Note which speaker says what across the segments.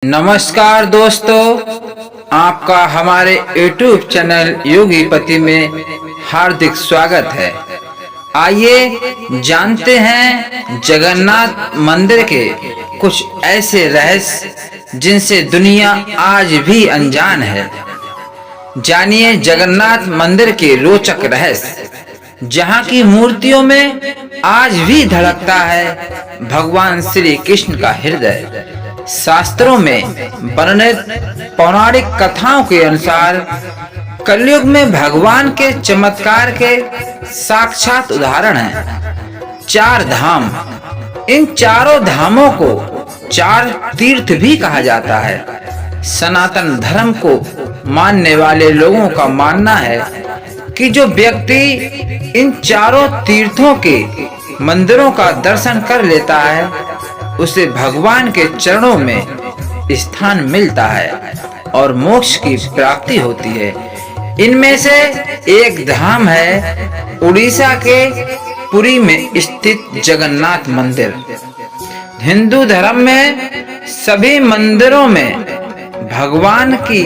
Speaker 1: नमस्कार दोस्तों, आपका हमारे YouTube चैनल योगीपति में हार्दिक स्वागत है। आइए जानते हैं जगन्नाथ मंदिर के कुछ ऐसे रहस्य जिनसे दुनिया आज भी अनजान है। जानिए जगन्नाथ मंदिर के रोचक रहस्य, जहाँ की मूर्तियों में आज भी धड़कता है भगवान श्री कृष्ण का हृदय। शास्त्रों में वर्णित पौराणिक कथाओं के अनुसार कलयुग में भगवान के चमत्कार के साक्षात उदाहरण हैं चार धाम। इन चारों धामों को चार तीर्थ भी कहा जाता है। सनातन धर्म को मानने वाले लोगों का मानना है कि जो व्यक्ति इन चारों तीर्थों के मंदिरों का दर्शन कर लेता है उसे भगवान के चरणों में स्थान मिलता है और मोक्ष की प्राप्ति होती है। इनमें से एक धाम है उड़ीसा के पुरी में स्थित जगन्नाथ मंदिर। हिंदू धर्म में सभी मंदिरों में भगवान की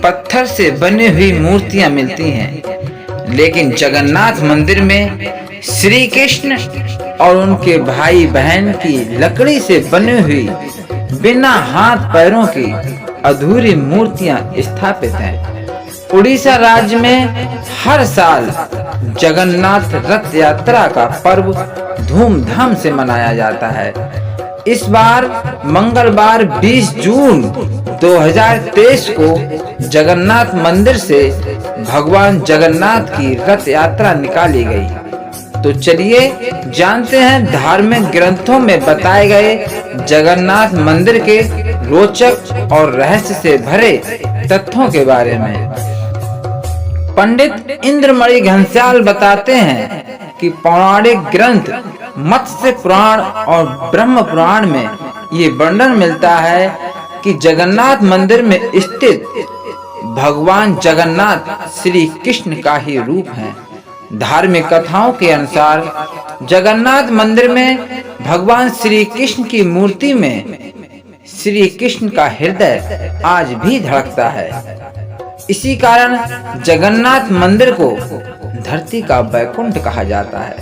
Speaker 1: पत्थर से बनी हुई मूर्तियां मिलती हैं, लेकिन जगन्नाथ मंदिर में श्री कृष्ण और उनके भाई बहन की लकड़ी से बनी हुई बिना हाथ पैरों की अधूरी मूर्तियां स्थापित हैं। उड़ीसा राज्य में हर साल जगन्नाथ रथ यात्रा का पर्व धूमधाम से मनाया जाता है। इस बार मंगलवार 20 जून 2023 को जगन्नाथ मंदिर से भगवान जगन्नाथ की रथ यात्रा निकाली गई। तो चलिए जानते हैं धार्मिक ग्रंथों में बताए गए जगन्नाथ मंदिर के रोचक और रहस्य से भरे तथ्यों के बारे में। पंडित इंद्रमणि घनश्याल बताते हैं कि पौराणिक ग्रंथ मत्स्य पुराण और ब्रह्म पुराण में ये वर्णन मिलता है कि जगन्नाथ मंदिर में स्थित भगवान जगन्नाथ श्री कृष्ण का ही रूप है। धार्मिक कथाओं के अनुसार जगन्नाथ मंदिर में भगवान श्री कृष्ण की मूर्ति में श्री कृष्ण का हृदय आज भी धड़कता है। इसी कारण जगन्नाथ मंदिर को धरती का वैकुंठ कहा जाता है।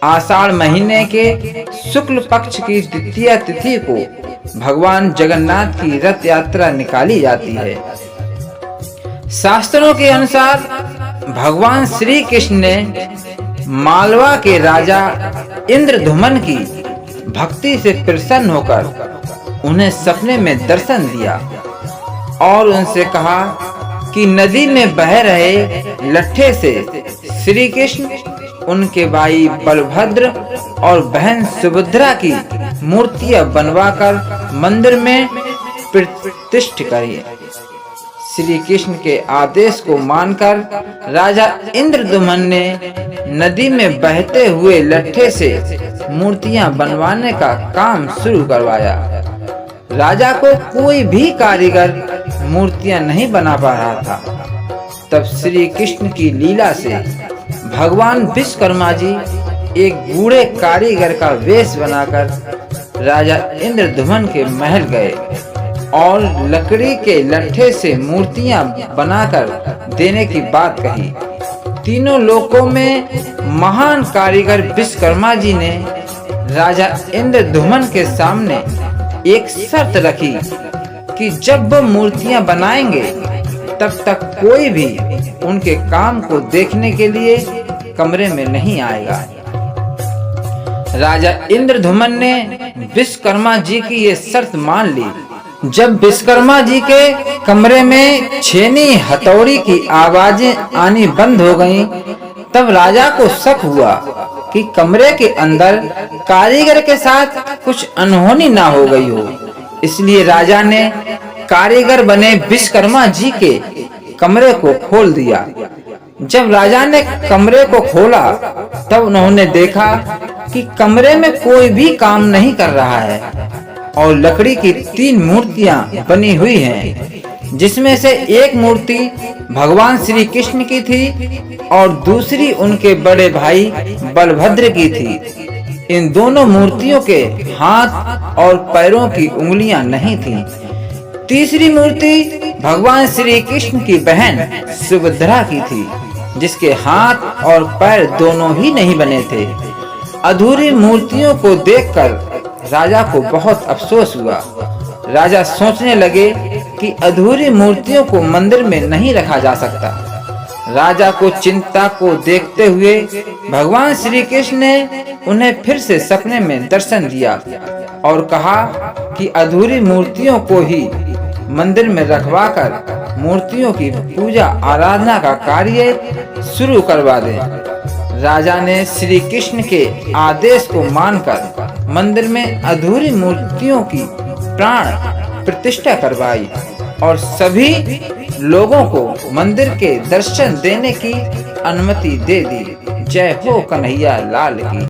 Speaker 1: आषाढ़ महीने के शुक्ल पक्ष की द्वितीय तिथि को भगवान जगन्नाथ की रथ यात्रा निकाली जाती है। शास्त्रों के अनुसार भगवान श्री कृष्ण ने मालवा के राजा इंद्रधुमन की भक्ति से प्रसन्न होकर उन्हें सपने में दर्शन दिया और उनसे कहा कि नदी में बह रहे लट्ठे से श्री कृष्ण, उनके भाई बलभद्र और बहन सुभद्रा की मूर्तियां बनवाकर मंदिर में प्रतिष्ठित करिए। श्री कृष्ण के आदेश को मानकर राजा इंद्रदुम्न ने नदी में बहते हुए लट्ठे से मूर्तियां बनवाने का काम शुरू करवाया। राजा को कोई भी कारीगर मूर्तियां नहीं बना पा रहा था। तब श्री कृष्ण की लीला से भगवान विश्वकर्मा जी एक बूढ़े कारीगर का वेश बनाकर राजा इंद्रदुम्न के महल गए और लकड़ी के लट्ठे से मूर्तियां बनाकर देने की बात कही। तीनों लोकों में महान कारीगर विश्वकर्मा जी ने राजा इंद्रदुम्न के सामने एक शर्त रखी कि जब वो मूर्तियां बनाएंगे तब तक कोई भी उनके काम को देखने के लिए कमरे में नहीं आएगा। राजा इंद्रदुम्न ने विश्वकर्मा जी की ये शर्त मान ली। जब विश्वकर्मा जी के कमरे में छेनी हथौड़ी की आवाजें आनी बंद हो गईं, तब राजा को शक हुआ कि कमरे के अंदर कारीगर के साथ कुछ अनहोनी ना हो गई हो। इसलिए राजा ने कारीगर बने विश्वकर्मा जी के कमरे को खोल दिया। जब राजा ने कमरे को खोला तब उन्होंने देखा कि कमरे में कोई भी काम नहीं कर रहा है और लकड़ी की 3 मूर्तियां बनी हुई हैं, जिसमें से एक मूर्ति भगवान श्री कृष्ण की थी और दूसरी उनके बड़े भाई बलभद्र की थी। इन दोनों मूर्तियों के हाथ और पैरों की उंगलियां नहीं थीं। तीसरी मूर्ति भगवान श्री कृष्ण की बहन सुभद्रा की थी, जिसके हाथ और पैर दोनों ही नहीं बने थे। अधूरी मूर्तियों को देखकर राजा को बहुत अफसोस हुआ। राजा सोचने लगे कि अधूरी मूर्तियों को मंदिर में नहीं रखा जा सकता। राजा को चिंता को देखते हुए भगवान श्री कृष्ण ने उन्हें फिर से सपने में दर्शन दिया और कहा कि अधूरी मूर्तियों को ही मंदिर में रखवाकर मूर्तियों की पूजा आराधना का कार्य शुरू करवा दें। राजा ने श्री कृष्ण के आदेश को मानकर मंदिर में अधूरी मूर्तियों की प्राण प्रतिष्ठा करवाई और सभी लोगों को मंदिर के दर्शन देने की अनुमति दे दी। जय हो कन्हैया लाल की।